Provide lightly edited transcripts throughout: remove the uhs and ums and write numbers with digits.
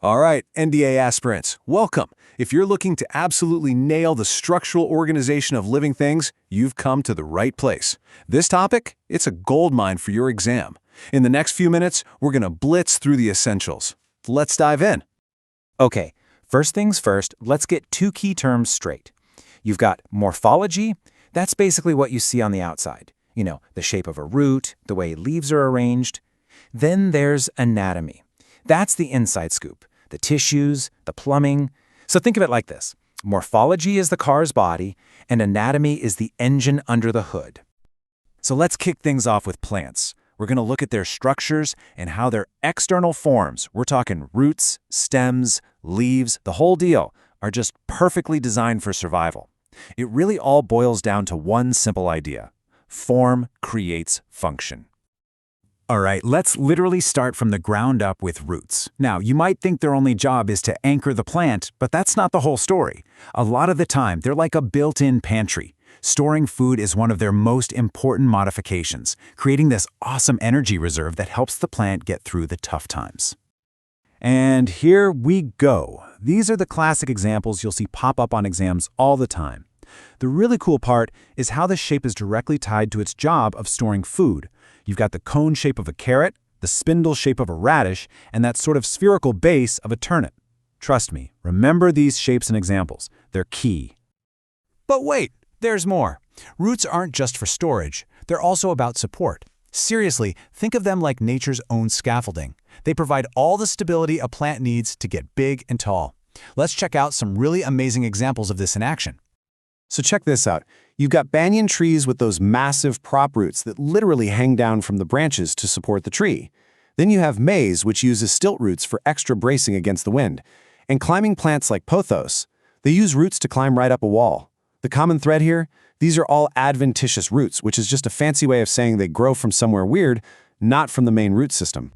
All right, NDA aspirants, welcome. If you're looking to absolutely nail the structural organization of living things, you've come to the right place. This topic, it's a goldmine for your exam. In the next few minutes, we're going to blitz through the essentials. Let's dive in. Okay, first things first, let's get two key terms straight. You've got morphology, that's basically what you see on the outside. You know, the shape of a root, the way leaves are arranged. Then there's anatomy. That's the inside scoop, the tissues, the plumbing. So think of it like this. Morphology is the car's body, and anatomy is the engine under the hood. So let's kick things off with plants. We're going to look at their structures and how their external forms, we're talking roots, stems, leaves, the whole deal, are just perfectly designed for survival. It really all boils down to one simple idea. Form creates function. All right, let's literally start from the ground up with roots. Now, you might think their only job is to anchor the plant, but that's not the whole story. A lot of the time, they're like a built-in pantry. Storing food is one of their most important modifications, creating this awesome energy reserve that helps the plant get through the tough times. And here we go. These are the classic examples you'll see pop up on exams all the time. The really cool part is how the shape is directly tied to its job of storing food. You've got the cone shape of a carrot, the spindle shape of a radish, and that sort of spherical base of a turnip. Trust me, remember these shapes and examples. They're key. But wait, there's more. Roots aren't just for storage. They're also about support. Seriously, think of them like nature's own scaffolding. They provide all the stability a plant needs to get big and tall. Let's check out some really amazing examples of this in action. So check this out. You've got banyan trees with those massive prop roots that literally hang down from the branches to support the tree. Then you have maize, which uses stilt roots for extra bracing against the wind. And climbing plants like pothos, they use roots to climb right up a wall. The common thread here? These are all adventitious roots, which is just a fancy way of saying they grow from somewhere weird, not from the main root system.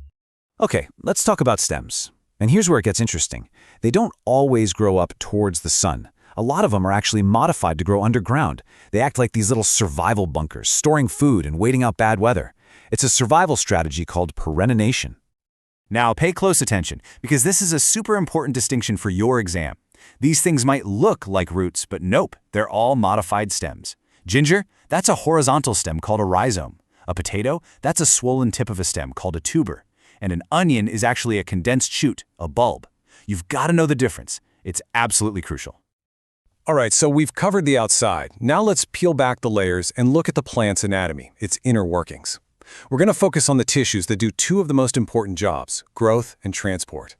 Okay, let's talk about stems. And here's where it gets interesting. They don't always grow up towards the sun. A lot of them are actually modified to grow underground. They act like these little survival bunkers, storing food and waiting out bad weather. It's a survival strategy called perennination. Now pay close attention, because this is a super important distinction for your exam. These things might look like roots, but nope, they're all modified stems. Ginger, that's a horizontal stem called a rhizome. A potato, that's a swollen tip of a stem called a tuber. And an onion is actually a condensed shoot, a bulb. You've got to know the difference. It's absolutely crucial. All right, so we've covered the outside. Now let's peel back the layers and look at the plant's anatomy, its inner workings. We're going to focus on the tissues that do two of the most important jobs, growth and transport.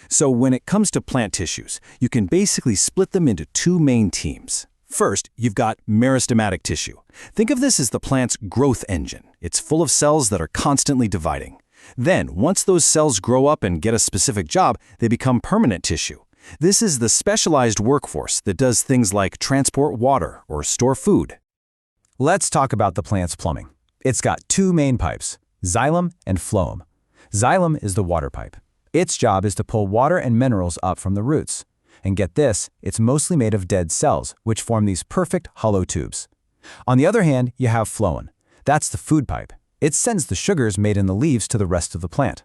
So when it comes to plant tissues, you can basically split them into two main teams. First, you've got meristematic tissue. Think of this as the plant's growth engine. It's full of cells that are constantly dividing. Then, once those cells grow up and get a specific job, they become permanent tissue. This is the specialized workforce that does things like transport water or store food. Let's talk about the plant's plumbing. It's got two main pipes, xylem and phloem. Xylem is the water pipe. Its job is to pull water and minerals up from the roots. And get this, it's mostly made of dead cells, which form these perfect hollow tubes. On the other hand, you have phloem. That's the food pipe. It sends the sugars made in the leaves to the rest of the plant.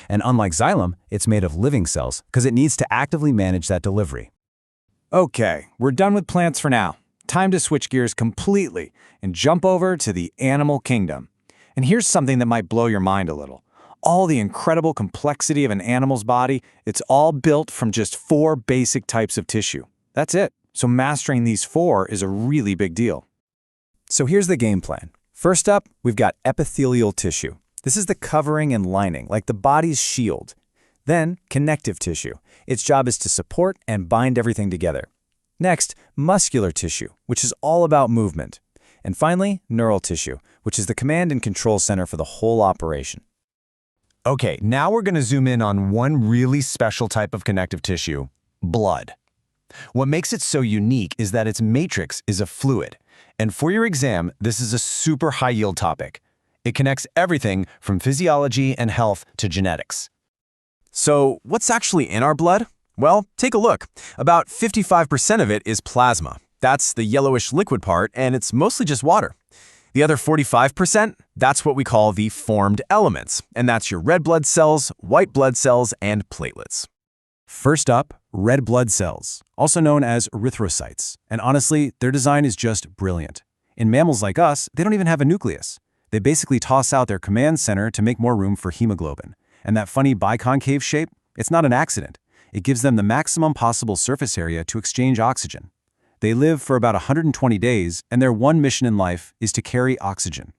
And unlike xylem, it's made of living cells because it needs to actively manage that delivery. Okay, we're done with plants for now. Time to switch gears completely and jump over to the animal kingdom. And here's something that might blow your mind a little. All the incredible complexity of an animal's body, it's all built from just 4 basic types of tissue. That's it. So mastering these 4 is a really big deal. So here's the game plan. First up, we've got epithelial tissue. This is the covering and lining, like the body's shield. Then, connective tissue. Its job is to support and bind everything together. Next, muscular tissue, which is all about movement. And finally, neural tissue, which is the command and control center for the whole operation. Okay, now we're going to zoom in on one really special type of connective tissue, blood. What makes it so unique is that its matrix is a fluid. And for your exam, this is a super high-yield topic. It connects everything from physiology and health to genetics. So, what's actually in our blood? Well, take a look. About 55% of it is plasma. That's the yellowish liquid part, and it's mostly just water. The other 45%, that's what we call the formed elements, and that's your red blood cells, white blood cells, and platelets. First up, red blood cells, also known as erythrocytes. And honestly, their design is just brilliant. In mammals like us, they don't even have a nucleus. They basically toss out their command center to make more room for hemoglobin. And that funny biconcave shape, it's not an accident. It gives them the maximum possible surface area to exchange oxygen. They live for about 120 days, and their one mission in life is to carry oxygen.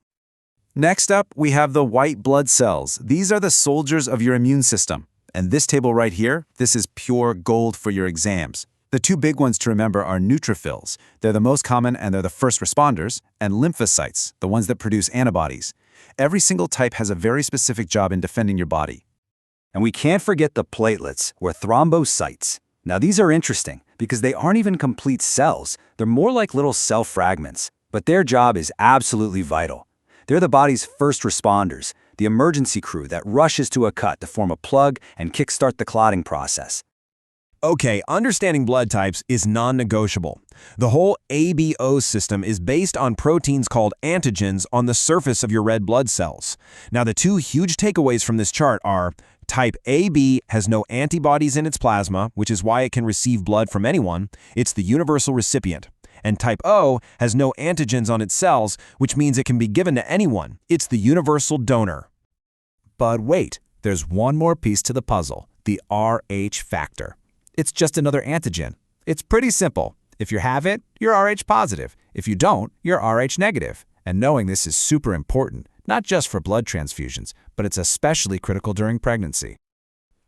Next up, we have the white blood cells. These are the soldiers of your immune system. And this table right here, this is pure gold for your exams. The two big ones to remember are neutrophils. They're the most common and they're the first responders, and lymphocytes, the ones that produce antibodies. Every single type has a very specific job in defending your body. And we can't forget the platelets, or thrombocytes. Now these are interesting because they aren't even complete cells. They're more like little cell fragments, but their job is absolutely vital. They're the body's first responders, the emergency crew that rushes to a cut to form a plug and kickstart the clotting process. Okay, understanding blood types is non-negotiable. The whole ABO system is based on proteins called antigens on the surface of your red blood cells. Now, the two huge takeaways from this chart are type AB has no antibodies in its plasma, which is why it can receive blood from anyone. It's the universal recipient. And type O has no antigens on its cells, which means it can be given to anyone. It's the universal donor. But wait, there's one more piece to the puzzle, the Rh factor. It's just another antigen. It's pretty simple. If you have it, you're Rh positive. If you don't, you're Rh negative. And knowing this is super important, not just for blood transfusions, but it's especially critical during pregnancy.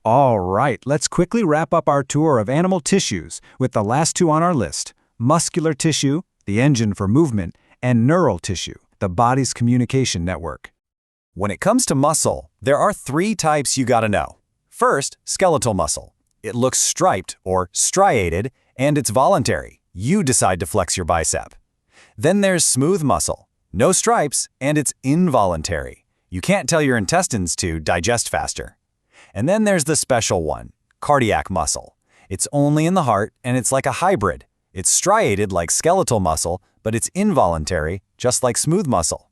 All right, let's quickly wrap up our tour of animal tissues with the last two on our list: muscular tissue, the engine for movement, and neural tissue, the body's communication network. When it comes to muscle, there are three types you gotta know. First, skeletal muscle. It looks striped or striated, and it's voluntary. You decide to flex your bicep. Then there's smooth muscle. No stripes, and it's involuntary. You can't tell your intestines to digest faster. And then there's the special one, cardiac muscle. It's only in the heart, and it's like a hybrid. It's striated like skeletal muscle, but it's involuntary, just like smooth muscle.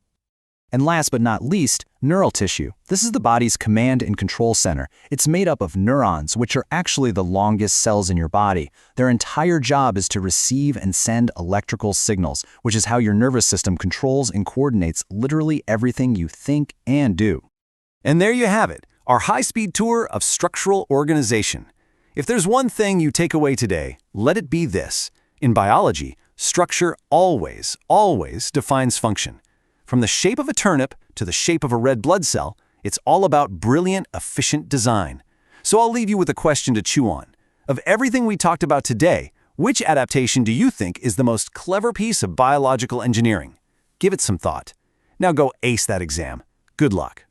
And last but not least, neural tissue. This is the body's command and control center. It's made up of neurons, which are actually the longest cells in your body. Their entire job is to receive and send electrical signals, which is how your nervous system controls and coordinates literally everything you think and do. And there you have it, our high-speed tour of structural organization. If there's one thing you take away today, let it be this. In biology, structure always defines function. From the shape of a turnip to the shape of a red blood cell, it's all about brilliant, efficient design. So I'll leave you with a question to chew on. Of everything we talked about today, which adaptation do you think is the most clever piece of biological engineering? Give it some thought. Now go ace that exam. Good luck.